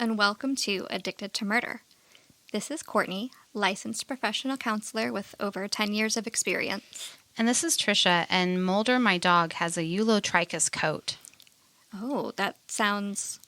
and welcome to Addicted to Murder. This is Courtney, licensed professional counselor with over 10 years of experience. And this is Trisha, and Mulder, my dog, has a eulotrichus coat. Oh, that sounds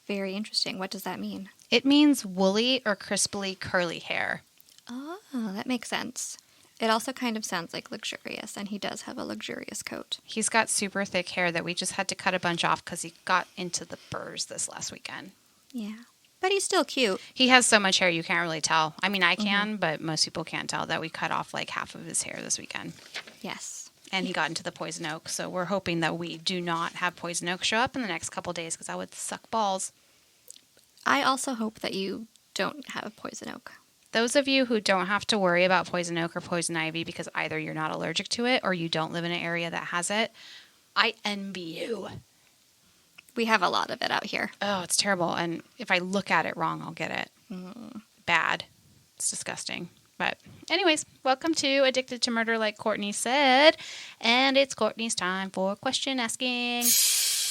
very interesting. What does that mean? It means woolly or crisply curly hair. Oh, that makes sense. It also kind of sounds like luxurious, and he does have a luxurious coat. He's got super thick hair that we just had to cut a bunch off because he got into the burrs this last weekend. Yeah, but he's still cute. He has so much hair you can't really tell. I mean, I can, but most people can't tell that we cut off like half of his hair this weekend. Yes. And he got into the poison oak, so we're hoping that we do not have poison oak show up in the next couple days because that would suck balls. I also hope that you don't have poison oak. Those of you who don't have to worry about poison oak or poison ivy because either you're not allergic to it or you don't live in an area that has it, I envy you. We have a lot of it out here. Oh, it's terrible. And if I look at it wrong, I'll get it. Bad. It's disgusting. But anyways, welcome to Addicted to Murder, like Courtney said. And it's Courtney's time for question asking.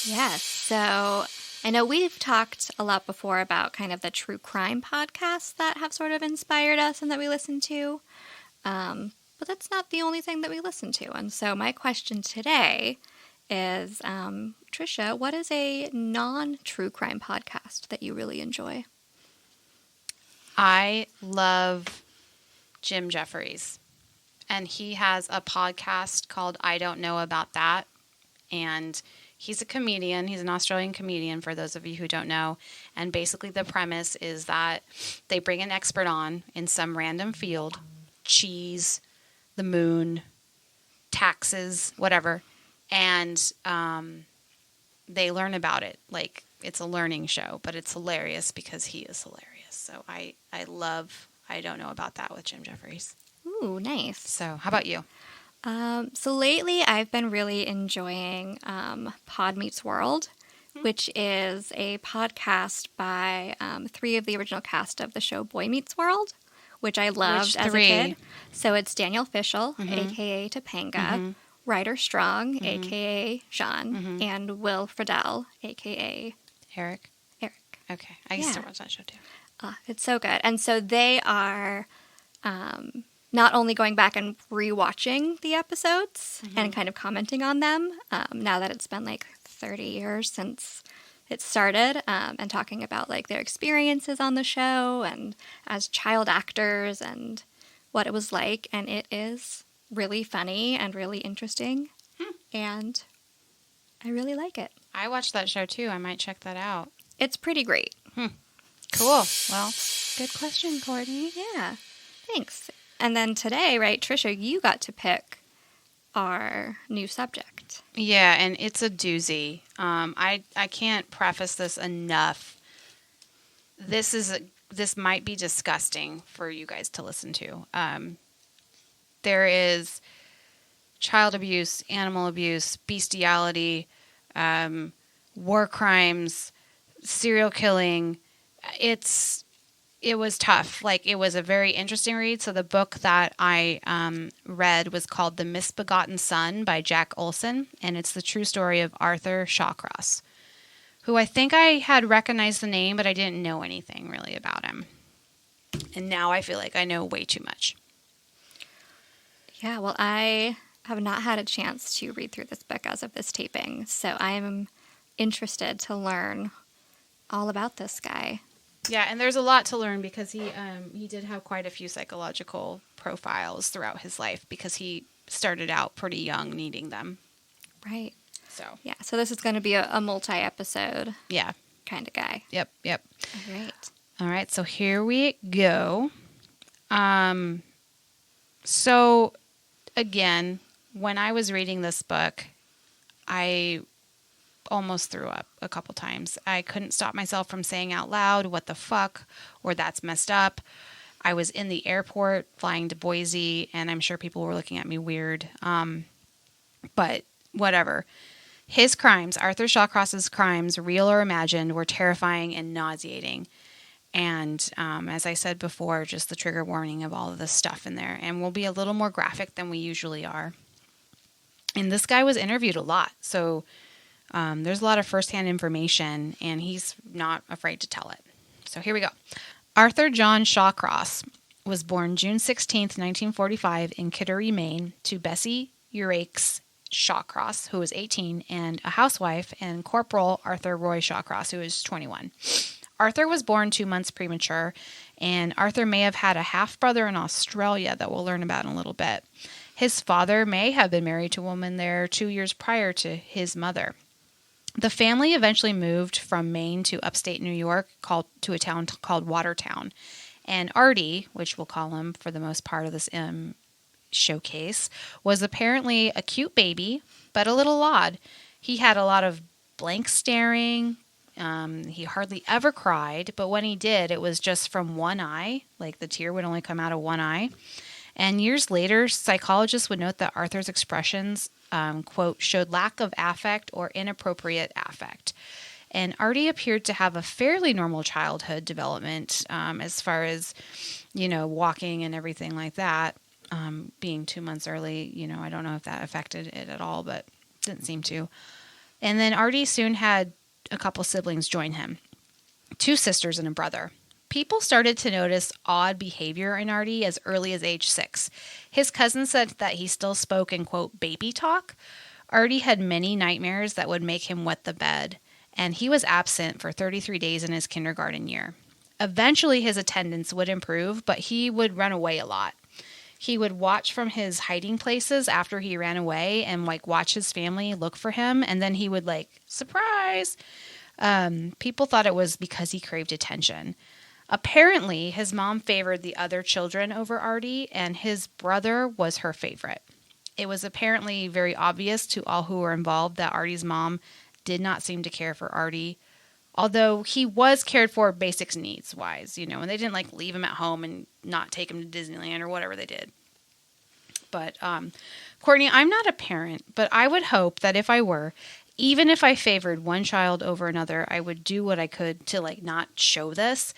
Yes. So I know we've talked a lot before about kind of the true crime podcasts that have sort of inspired us and that we listen to. But that's not the only thing that we listen to. And so my question today is, Trisha, what is a non-true crime podcast that you really enjoy? I love Jim Jeffries. And he has a podcast called I Don't Know About That. And he's a comedian. He's an Australian comedian, for those of you who don't know. And basically the premise is that they bring an expert on in some random field, cheese, the moon, taxes, whatever. And they learn about it. Like, it's a learning show, but it's hilarious because he is hilarious. So I love I Don't Know About That with Jim Jeffries. Ooh, nice. So how about you? So lately I've been really enjoying Pod Meets World, which is a podcast by 3 of the original cast of the show Boy Meets World, which I loved as a kid. So it's Daniel Fishel, a.k.a. Topanga, Ryder Strong, a.k.a. Sean, and Will Friedle, a.k.a. Eric. Okay. I used to watch that show too. It's so good. And so they are not only going back and rewatching the episodes and kind of commenting on them, now that it's been like 30 years since it started, and talking about like their experiences on the show and as child actors and what it was like. And it is really funny and really interesting. And I really like it. I watched that show too. I might check that out. It's pretty great. Cool. Well, good question, Courtney. Yeah. Thanks. And then today, right, Trisha, you got to pick our new subject. Yeah, and it's a doozy. I can't preface this enough. This might be disgusting for you guys to listen to. There is child abuse, animal abuse, bestiality, war crimes, serial killing. It was tough. Like, it was a very interesting read. So the book that I read was called The Misbegotten Son by Jack Olsen, and it's the true story of Arthur Shawcross, who I think I had recognized the name, but I didn't know anything really about him. And now I feel like I know way too much. Yeah, well, I have not had a chance to read through this book as of this taping, so I'm interested to learn all about this guy. Yeah, and there's a lot to learn because he did have quite a few psychological profiles throughout his life because he started out pretty young needing them. Right. So. Yeah, so this is going to be a multi-episode kind of guy. Yep. All right, so here we go. So, again, when I was reading this book, I almost threw up a couple times. I couldn't stop myself from saying out loud, what the fuck, or that's messed up. I was in the airport flying to Boise, and I'm sure people were looking at me weird. But whatever. His crimes, Arthur Shawcross's crimes, real or imagined, were terrifying and nauseating. And as I said before, just the trigger warning of all of this stuff in there. And we'll be a little more graphic than we usually are. And this guy was interviewed a lot. So there's a lot of firsthand information, and he's not afraid to tell it. So here we go. Arthur John Shawcross was born June 16th, 1945 in Kittery, Maine, to Bessie Eurakes Shawcross, who was 18, and a housewife, and Corporal Arthur Roy Shawcross, who was 21. Arthur was born 2 months premature, and Arthur may have had a half-brother in Australia that we'll learn about in a little bit. His father may have been married to a woman there 2 years prior to his mother. The family eventually moved from Maine to upstate New York to a town called Watertown. And Artie, which we'll call him for the most part of this showcase, was apparently a cute baby, but a little odd. He had a lot of blank staring. He hardly ever cried, but when he did, it was just from one eye. Like the tear would only come out of one eye. And years later, psychologists would note that Arthur's expressions, quote, showed lack of affect or inappropriate affect. And Artie appeared to have a fairly normal childhood development as far as, walking and everything like that. Being 2 months early, I don't know if that affected it at all, but didn't seem to. And then Artie soon had a couple siblings join him, 2 sisters and a brother. People started to notice odd behavior in Artie as early as age 6. His cousin said that he still spoke in, quote, baby talk. Artie had many nightmares that would make him wet the bed, and he was absent for 33 days in his kindergarten year. Eventually, his attendance would improve, but he would run away a lot. He would watch from his hiding places after he ran away and, watch his family look for him, and then he would, surprise! People thought it was because he craved attention. Apparently, his mom favored the other children over Artie, and his brother was her favorite. It was apparently very obvious to all who were involved that Artie's mom did not seem to care for Artie, although he was cared for basic needs-wise, and they didn't, leave him at home and not take him to Disneyland or whatever they did. But, Courtney, I'm not a parent, but I would hope that if I were, even if I favored one child over another, I would do what I could to, not show this.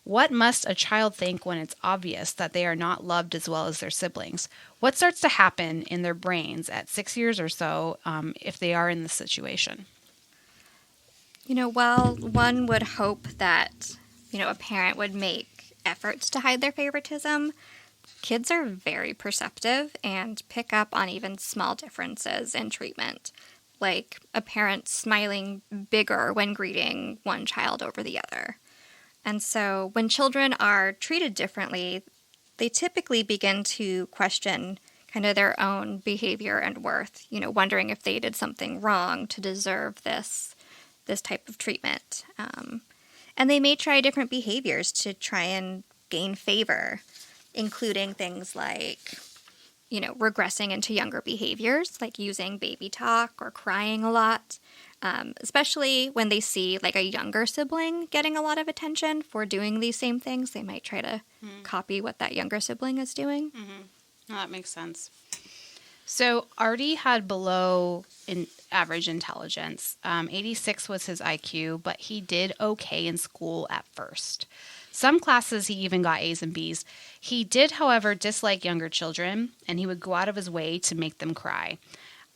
What must a child think when it's obvious that they are not loved as well as their siblings? What starts to happen in their brains at 6 years or so if they are in this situation? Well, one would hope that, a parent would make efforts to hide their favoritism. Kids are very perceptive and pick up on even small differences in treatment, like a parent smiling bigger when greeting one child over the other. And so when children are treated differently, they typically begin to question kind of their own behavior and worth, wondering if they did something wrong to deserve this type of treatment. And they may try different behaviors to try and gain favor, including things like, regressing into younger behaviors, like using baby talk or crying a lot, especially when they see a younger sibling getting a lot of attention for doing these same things. They might try to copy what that younger sibling is doing. Mm-hmm. Well, that makes sense. So Artie had below average intelligence. 86 was his IQ, but he did okay in school at first. Some classes he even got A's and B's. He did, however, dislike younger children, and he would go out of his way to make them cry.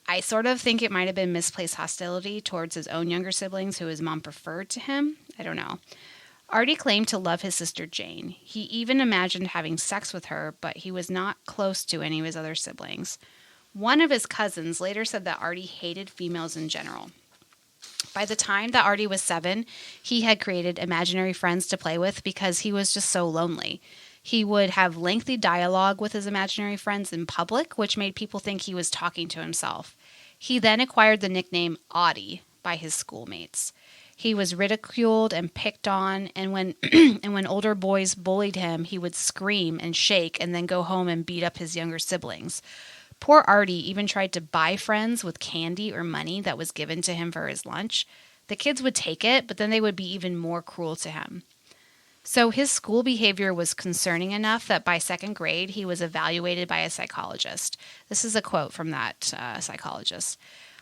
I sort of think it might have been misplaced hostility towards his own younger siblings who his mom preferred to him. I don't know. Artie claimed to love his sister Jane. He even imagined having sex with her, but he was not close to any of his other siblings. One of his cousins later said that Artie hated females in general. By the time that Artie was 7, he had created imaginary friends to play with because he was just so lonely. He would have lengthy dialogue with his imaginary friends in public, which made people think he was talking to himself. He then acquired the nickname Audie by his schoolmates. He was ridiculed and picked on, and when older boys bullied him, he would scream and shake and then go home and beat up his younger siblings. Poor Artie even tried to buy friends with candy or money that was given to him for his lunch. The kids would take it, but then they would be even more cruel to him. So his school behavior was concerning enough that by 2nd grade, he was evaluated by a psychologist. This is a quote from that psychologist.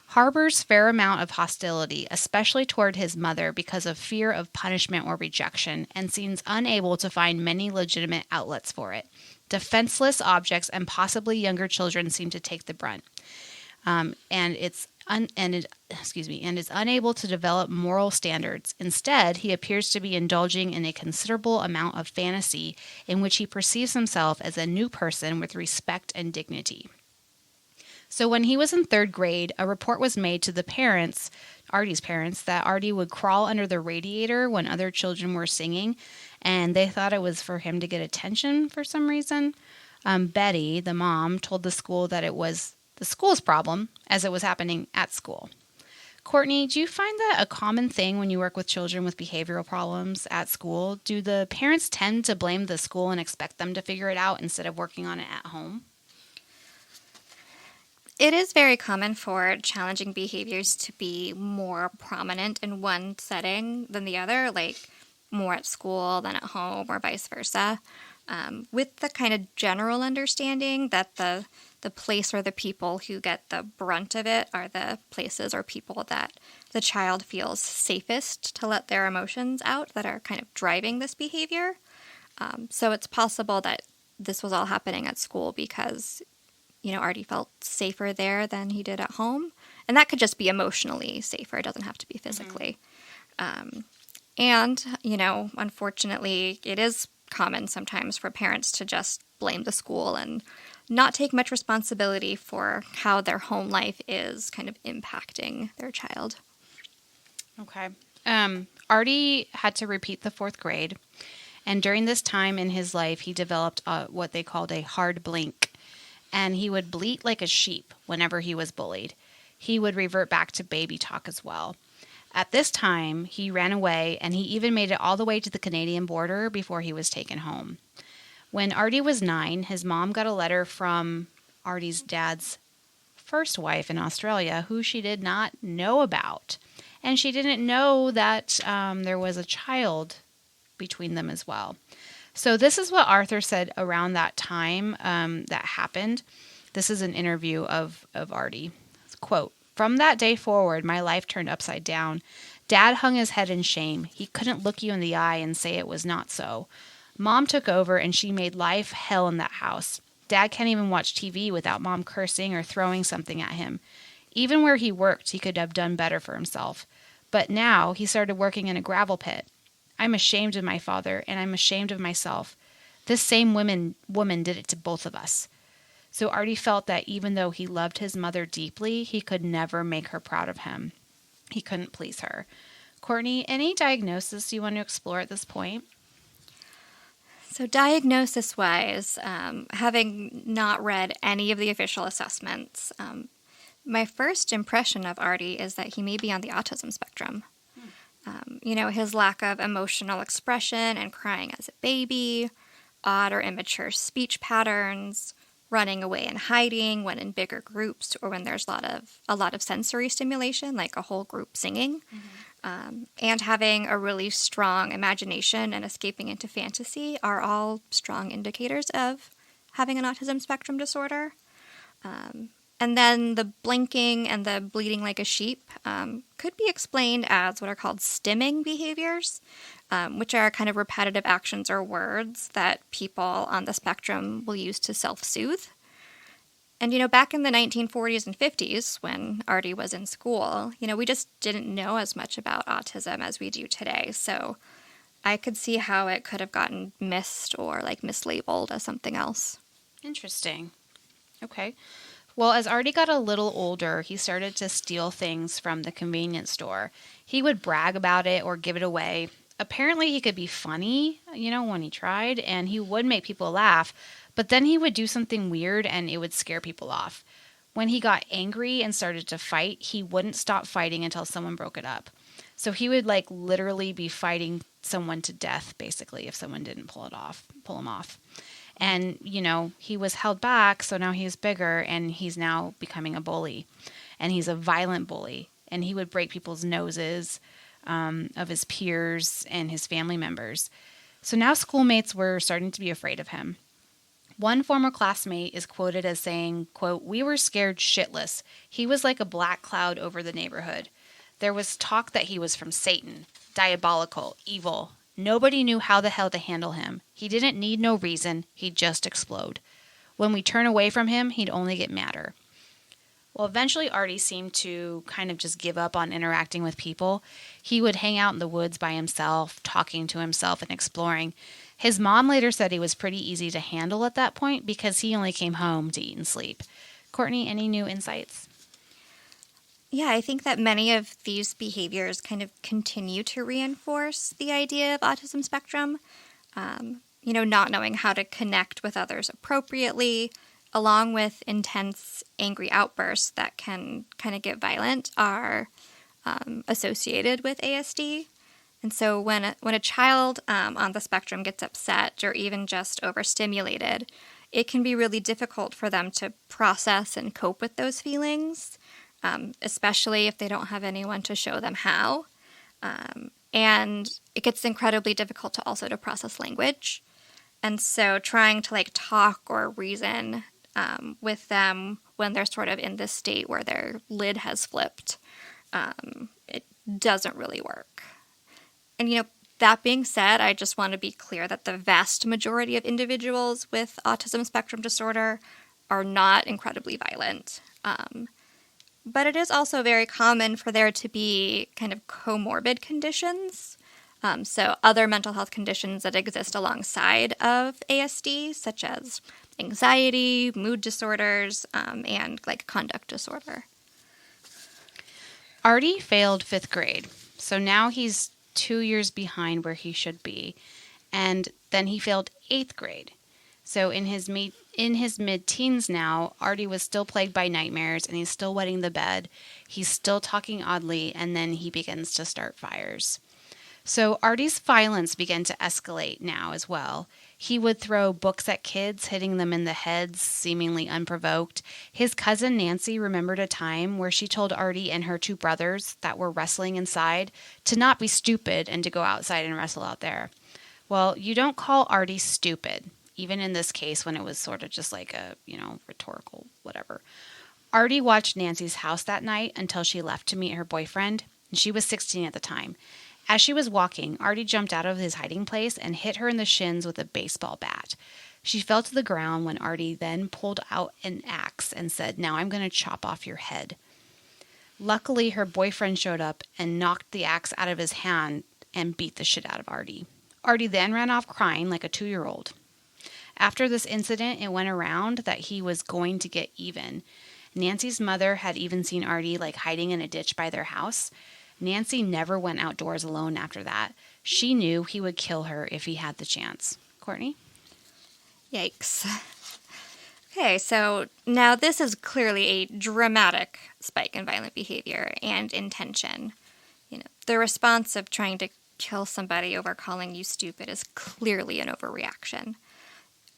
Harbors fair amount of hostility, especially toward his mother because of fear of punishment or rejection, and seems unable to find many legitimate outlets for it. Defenseless objects and possibly younger children seem to take the brunt. And it's is unable to develop moral standards. Instead, he appears to be indulging in a considerable amount of fantasy in which he perceives himself as a new person with respect and dignity. So when he was in third grade, a report was made to the parents, Artie's parents, that Artie would crawl under the radiator when other children were singing, and they thought it was for him to get attention for some reason. Betty, the mom, told the school that it was the school's problem, as it was happening at school. Courtney, do you find that a common thing when you work with children with behavioral problems at school? Do the parents tend to blame the school and expect them to figure it out instead of working on it at home? It is very common for challenging behaviors to be more prominent in one setting than the other, like more at school than at home or vice versa, with the kind of general understanding that the place or the people who get the brunt of it are the places or people that the child feels safest to let their emotions out that are kind of driving this behavior. So it's possible that this was all happening at school because Artie felt safer there than he did at home. And that could just be emotionally safer. It doesn't have to be physically. And, unfortunately, it is common sometimes for parents to just blame the school and not take much responsibility for how their home life is kind of impacting their child. Okay. Artie had to repeat the fourth grade. And during this time in his life, he developed what they called a hard blink. And he would bleat like a sheep whenever he was bullied. He would revert back to baby talk as well. At this time, he ran away, and he even made it all the way to the Canadian border before he was taken home. When Artie was 9, his mom got a letter from Artie's dad's first wife in Australia, who she did not know about. And she didn't know that there was a child between them as well. So this is what Arthur said around that time that happened. This is an interview of Artie. Quote, "From that day forward, my life turned upside down. Dad hung his head in shame. He couldn't look you in the eye and say it was not so. Mom took over and she made life hell in that house. Dad can't even watch TV without Mom cursing or throwing something at him. Even where he worked, he could have done better for himself. But now he started working in a gravel pit. I'm ashamed of my father, and I'm ashamed of myself. This same woman did it to both of us." So Artie felt that even though he loved his mother deeply, he could never make her proud of him. He couldn't please her. Courtney, any diagnosis you want to explore at this point? So diagnosis-wise, having not read any of the official assessments, my first impression of Artie is that he may be on the autism spectrum. His lack of emotional expression and crying as a baby, odd or immature speech patterns, running away and hiding when in bigger groups or when there's a lot of sensory stimulation, like a whole group singing, and having a really strong imagination and escaping into fantasy are all strong indicators of having an autism spectrum disorder. And then the blinking and the bleating like a sheep could be explained as what are called stimming behaviors, which are kind of repetitive actions or words that people on the spectrum will use to self-soothe. And, back in the 1940s and 50s, when Artie was in school, we just didn't know as much about autism as we do today. So I could see how it could have gotten missed or, mislabeled as something else. Interesting. Okay. Well, as Artie got a little older, he started to steal things from the convenience store. He would brag about it or give it away. Apparently, he could be funny, when he tried, and he would make people laugh. But then he would do something weird, and it would scare people off. When he got angry and started to fight, he wouldn't stop fighting until someone broke it up. So he would, literally be fighting someone to death, basically, if someone didn't pull him off. And, he was held back, so now he's bigger, and he's now becoming a bully. And he's a violent bully. And he would break people's noses of his peers and his family members. So now schoolmates were starting to be afraid of him. One former classmate is quoted as saying, quote, "We were scared shitless. He was like a black cloud over the neighborhood. There was talk that he was from Satan, diabolical, evil. Nobody knew how the hell to handle him. He didn't need no reason. He'd just explode. When we turn away from him, he'd only get madder." Well, eventually Artie seemed to kind of just give up on interacting with people. He would hang out in the woods by himself, talking to himself and exploring. His mom later said he was pretty easy to handle at that point because he only came home to eat and sleep. Courtney, any new insights? Yeah, I think that many of these behaviors kind of continue to reinforce the idea of autism spectrum. Not knowing how to connect with others appropriately, along with intense, angry outbursts that can kind of get violent, are associated with ASD. And so when a child on the spectrum gets upset or even just overstimulated, it can be really difficult for them to process and cope with those feelings, especially if they don't have anyone to show them how. And it gets incredibly difficult to process language. And so trying to talk or reason with them when they're sort of in this state where their lid has flipped, it doesn't really work. And, that being said, I just want to be clear that the vast majority of individuals with autism spectrum disorder are not incredibly violent. But it is also very common for there to be kind of comorbid conditions. So other mental health conditions that exist alongside of ASD, such as anxiety, mood disorders, and conduct disorder. Artie failed 5th grade, so now he's 2 years behind where he should be. And then he failed 8th grade. So in his mid-teens now, Artie was still plagued by nightmares, and he's still wetting the bed. He's still talking oddly, and then he begins to start fires. So Artie's violence began to escalate now as well. He would throw books at kids, hitting them in the heads, seemingly unprovoked. His cousin Nancy remembered a time where she told Artie and her 2 brothers that were wrestling inside to not be stupid and to go outside and wrestle out there. Well, you don't call Artie stupid, even in this case when it was sort of just like a, rhetorical whatever. Artie watched Nancy's house that night until she left to meet her boyfriend, and she was 16 at the time. As she was walking, Artie jumped out of his hiding place and hit her in the shins with a baseball bat. She fell to the ground when Artie then pulled out an axe and said, "Now I'm going to chop off your head." Luckily, her boyfriend showed up and knocked the axe out of his hand and beat the shit out of Artie. Artie then ran off crying like a 2-year-old. After this incident, it went around that he was going to get even. Nancy's mother had even seen Artie hiding in a ditch by their house. Nancy never went outdoors alone after that. She knew he would kill her if he had the chance. Courtney? Yikes. Okay, so now this is clearly a dramatic spike in violent behavior and intention. The response of trying to kill somebody over calling you stupid is clearly an overreaction.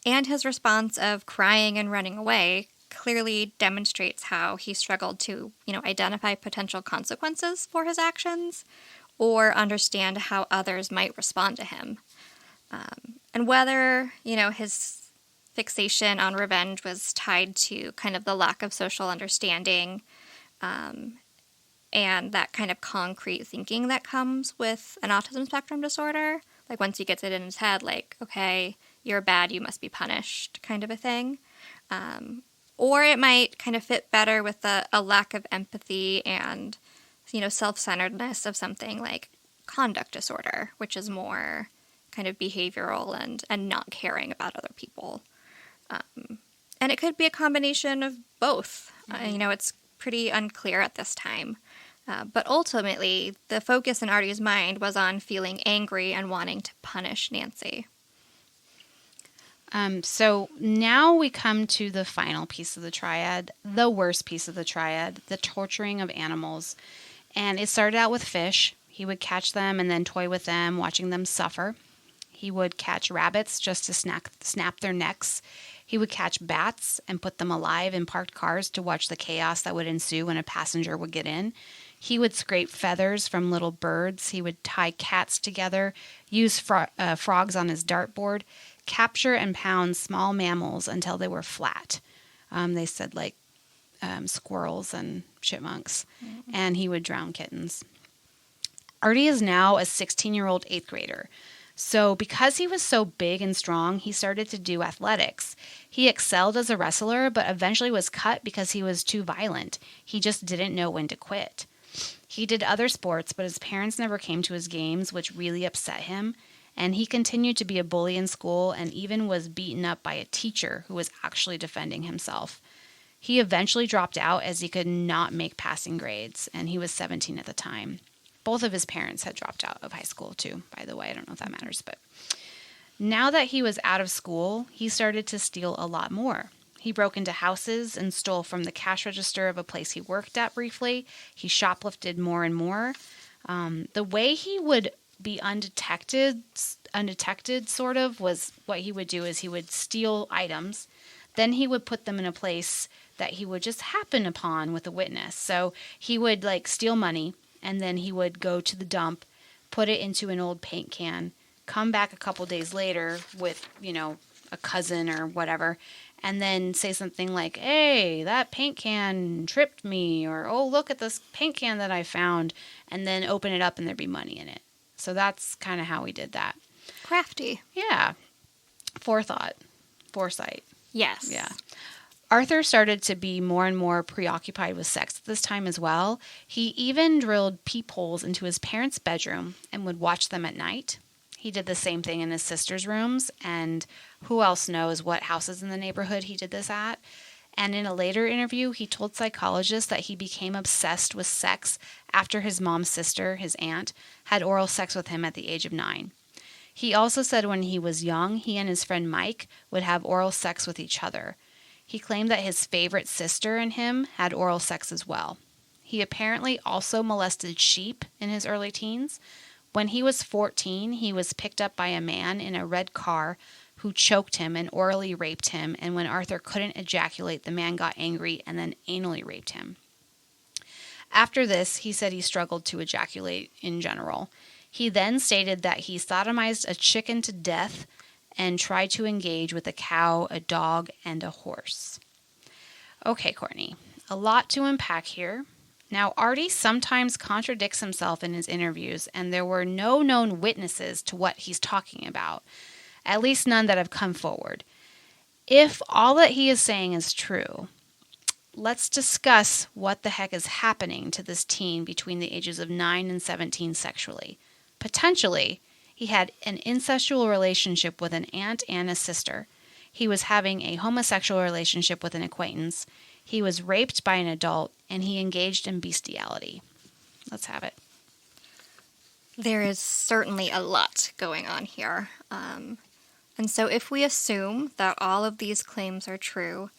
And his response of crying and running away clearly demonstrates how he struggled to, identify potential consequences for his actions or understand how others might respond to him. And whether, his fixation on revenge was tied to kind of the lack of social understanding and that kind of concrete thinking that comes with an autism spectrum disorder. Once he gets it in his head, okay, you're bad, you must be punished kind of a thing. Or it might kind of fit better with a lack of empathy and, self-centeredness of something like conduct disorder, which is more kind of behavioral and not caring about other people. And it could be a combination of both. Mm-hmm. It's pretty unclear at this time. But ultimately, the focus in Artie's mind was on feeling angry and wanting to punish Nancy. So now we come to the final piece of the triad, the worst piece of the triad, the torturing of animals. And it started out with fish. He would catch them and then toy with them, watching them suffer. He would catch rabbits just to snap their necks. He would catch bats and put them alive in parked cars to watch the chaos that would ensue when a passenger would get in. He would scrape feathers from little birds. He would tie cats together, use frogs on his dartboard, capture and pound small mammals until they were flat. They said squirrels and chipmunks. Mm-hmm. And he would drown kittens. Artie is now a 16-year-old 8th grader. So because he was so big and strong, he started to do athletics. He excelled as a wrestler, but eventually was cut because he was too violent. He just didn't know when to quit. He did other sports, but his parents never came to his games, which really upset him. And he continued to be a bully in school and even was beaten up by a teacher who was actually defending himself. He eventually dropped out as he could not make passing grades, and he was 17 at the time. Both of his parents had dropped out of high school too, by the way. I don't know if that matters, but now that he was out of school, he started to steal a lot more. He broke into houses and stole from the cash register of a place he worked at briefly. He shoplifted more and more. The way he would be undetected sort of, was what he would do is he would steal items. Then he would put them in a place that he would just happen upon with a witness. So he would like steal money, and then he would go to the dump, put it into an old paint can, come back a couple days later with, a cousin or whatever, and then say something like, hey, that paint can tripped me, or, oh, look at this paint can that I found, and then open it up and there'd be money in it. So that's kind of how we did that. Crafty. Yeah. Foresight. Yes. Yeah. Arthur started to be more and more preoccupied with sex at this time as well. He even drilled peepholes into his parents' bedroom and would watch them at night. He did the same thing in his sister's rooms, and who else knows what houses in the neighborhood he did this at. And in a later interview, he told psychologists that he became obsessed with sex after his mom's sister, his aunt, had oral sex with him at the age of 9. He also said when he was young, he and his friend Mike would have oral sex with each other. He claimed that his favorite sister and him had oral sex as well. He apparently also molested sheep in his early teens. When he was 14, he was picked up by a man in a red car who choked him and orally raped him, and when Arthur couldn't ejaculate, the man got angry and then anally raped him. After this, he said he struggled to ejaculate in general. He then stated that he sodomized a chicken to death and tried to engage with a cow, a dog, and a horse. Okay, Courtney, a lot to unpack here. Now, Artie sometimes contradicts himself in his interviews, and there were no known witnesses to what he's talking about, at least none that have come forward. If all that he is saying is true, let's discuss what the heck is happening to this teen between the ages of 9 and 17 sexually. Potentially, he had an incestual relationship with an aunt and a sister. He was having a homosexual relationship with an acquaintance. He was raped by an adult, and he engaged in bestiality. Let's have it. There is certainly a lot going on here. And so if we assume that all of these claims are true,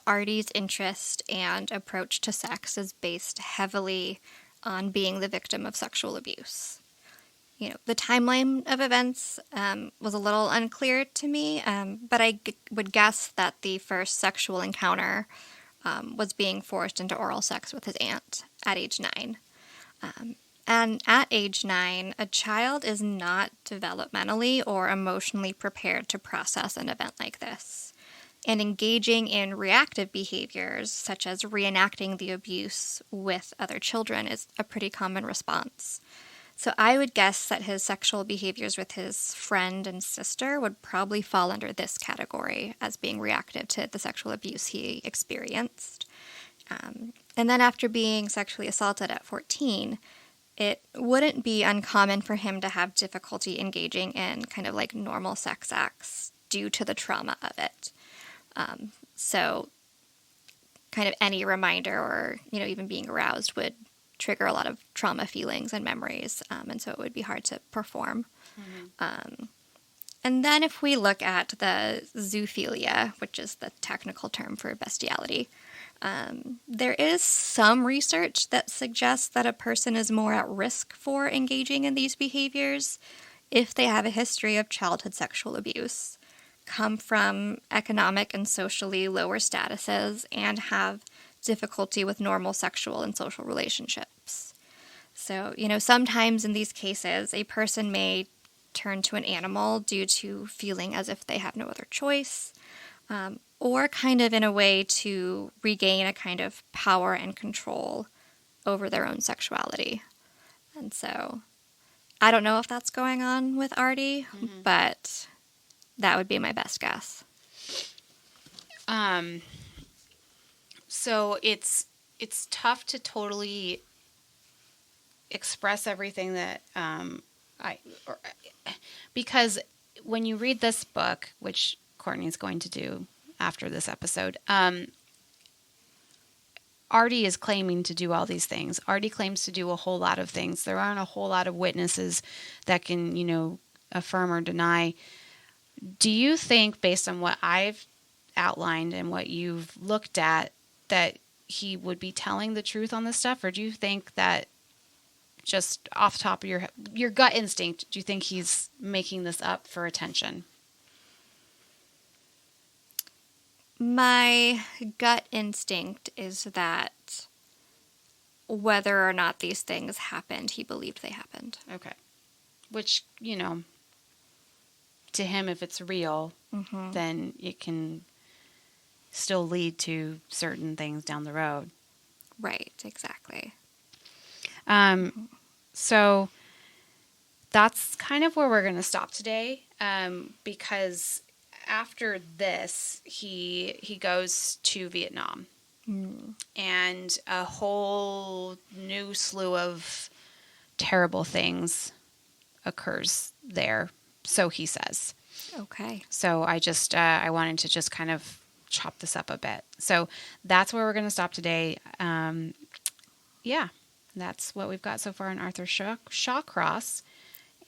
Artie's interest and approach to sex is based heavily on being the victim of sexual abuse. The timeline of events was a little unclear to me, but I would guess that the first sexual encounter was being forced into oral sex with his aunt at age 9. And at age 9, a child is not developmentally or emotionally prepared to process an event like this. And engaging in reactive behaviors, such as reenacting the abuse with other children, is a pretty common response. So I would guess that his sexual behaviors with his friend and sister would probably fall under this category as being reactive to the sexual abuse he experienced. And then after being sexually assaulted at 14, it wouldn't be uncommon for him to have difficulty engaging in kind of like normal sex acts due to the trauma of it. So kind of any reminder or, even being aroused would trigger a lot of trauma feelings and memories, and so it would be hard to perform. Mm-hmm. And then if we look at the zoophilia, which is the technical term for bestiality, there is some research that suggests that a person is more at risk for engaging in these behaviors if they have a history of childhood sexual abuse, come from economic and socially lower statuses, and have difficulty with normal sexual and social relationships. So, sometimes in these cases, a person may turn to an animal due to feeling as if they have no other choice, or kind of in a way to regain a kind of power and control over their own sexuality. And so I don't know if that's going on with Artie, but that would be my best guess. So it's tough to totally express everything that because when you read this book, which Courtney's going to do after this episode, Artie is claiming to do all these things. Artie claims to do a whole lot of things. There aren't a whole lot of witnesses that can, affirm or deny. Do you think, based on what I've outlined and what you've looked at, that he would be telling the truth on this stuff? Or do you think that, just off the top of your gut instinct, do you think he's making this up for attention? My gut instinct is that whether or not these things happened, he believed they happened. Okay. Which, to him, if it's real, then it can still lead to certain things down the road. Right, exactly. So that's kind of where we're going to stop today, because after this, he goes to Vietnam, and a whole new slew of terrible things occurs there, so he says. Okay. So I wanted to just kind of chop this up a bit. So that's where we're going to stop today. Yeah, that's what we've got so far on Arthur Shawcross.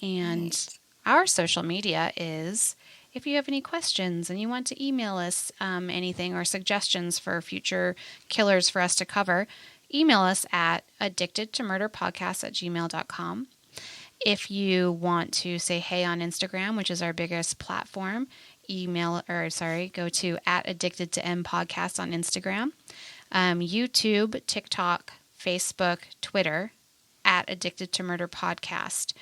And our social media is, if you have any questions and you want to email us anything or suggestions for future killers for us to cover, email us at addictedtomurderpodcast@gmail.com. If you want to say hey on Instagram, which is our biggest platform, go to @addictedtompodcast on Instagram. YouTube, TikTok, Facebook, Twitter, @addictedtomurderpodcast.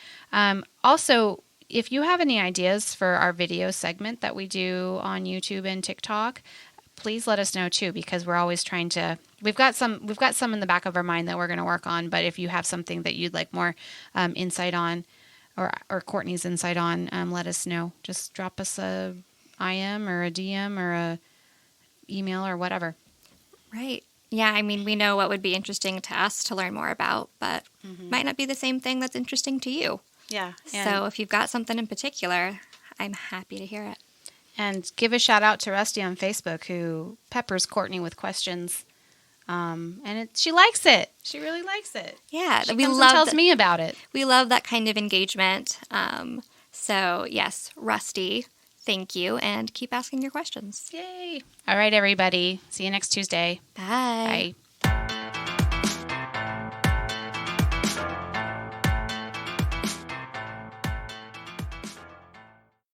Also, if you have any ideas for our video segment that we do on YouTube and TikTok, please let us know too, because we're always trying to. We've got some in the back of our mind that we're going to work on. But if you have something that you'd like more insight on, or Courtney's insight on, let us know. Just drop us a IM or a DM or a email or whatever. Right. Yeah, I mean, we know what would be interesting to us to learn more about, but might not be the same thing that's interesting to you. Yeah. So if you've got something in particular, I'm happy to hear it. And give a shout out to Rusty on Facebook, who peppers Courtney with questions. She likes it. She really likes it. Yeah, she tells me about it. We love that kind of engagement. So yes, Rusty, thank you, and keep asking your questions. Yay! All right, everybody. See you next Tuesday. Bye. Bye.